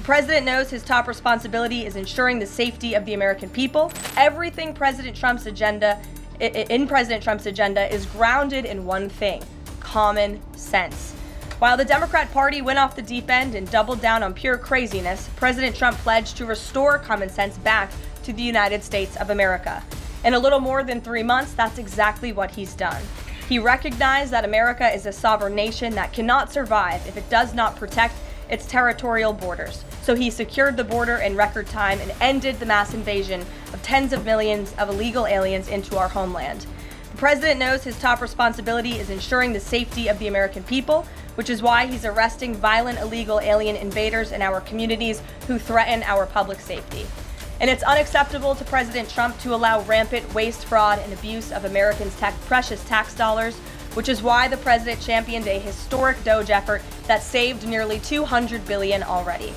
The president knows his top responsibility is ensuring the safety of the American people. Everything in President Trump's agenda is grounded in one thing: common sense. While the Democrat Party went off the deep end and doubled down on pure craziness, President Trump pledged to restore common sense back to the United States of America. In a little more than 3 months, that's exactly what he's done. He recognized that America is a sovereign nation that cannot survive if it does not protect its territorial borders. So he secured the border in record time and ended the mass invasion of tens of millions of illegal aliens into our homeland. The president knows his top responsibility is ensuring the safety of the American people, which is why he's arresting violent illegal alien invaders in our communities who threaten our public safety. And it's unacceptable to President Trump to allow rampant waste, fraud, and abuse of Americans' precious tax dollars, which is why the president championed a historic DOGE effort that saved nearly $200 billion already.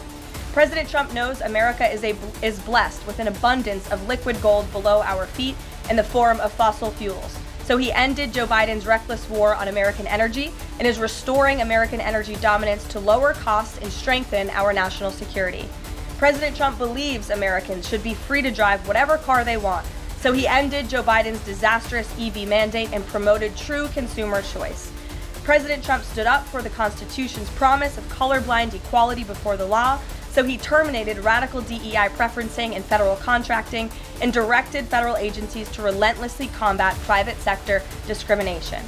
President Trump knows America is blessed with an abundance of liquid gold below our feet in the form of fossil fuels. So he ended Joe Biden's reckless war on American energy and is restoring American energy dominance to lower costs and strengthen our national security. President Trump believes Americans should be free to drive whatever car they want, so he ended Joe Biden's disastrous EV mandate and promoted true consumer choice. President Trump stood up for the Constitution's promise of colorblind equality before the law, so he terminated radical DEI preferencing and federal contracting and directed federal agencies to relentlessly combat private sector discrimination.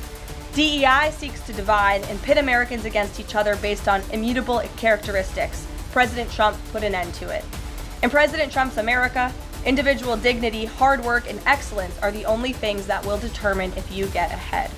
DEI seeks to divide and pit Americans against each other based on immutable characteristics. President Trump put an end to it. In President Trump's America, individual dignity, hard work, and excellence are the only things that will determine if you get ahead.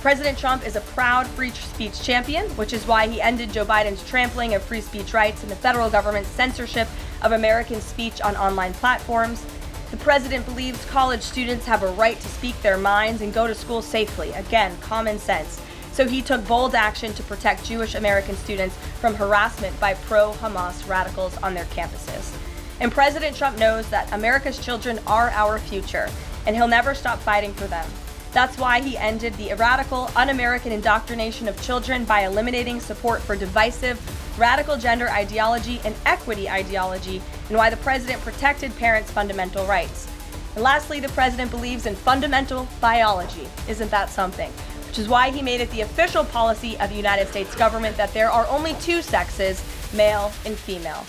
President Trump is a proud free speech champion, which is why he ended Joe Biden's trampling of free speech rights and the federal government's censorship of American speech on online platforms. The president believes college students have a right to speak their minds and go to school safely. Again, common sense. So he took bold action to protect Jewish American students from harassment by pro-Hamas radicals on their campuses. And President Trump knows that America's children are our future, and he'll never stop fighting for them. That's why he ended the radical, un-American indoctrination of children by eliminating support for divisive, radical gender ideology and equity ideology, and why the president protected parents' fundamental rights. And lastly, the president believes in fundamental biology. Isn't that something? Which is why he made it the official policy of the United States government that there are only two sexes, male and female.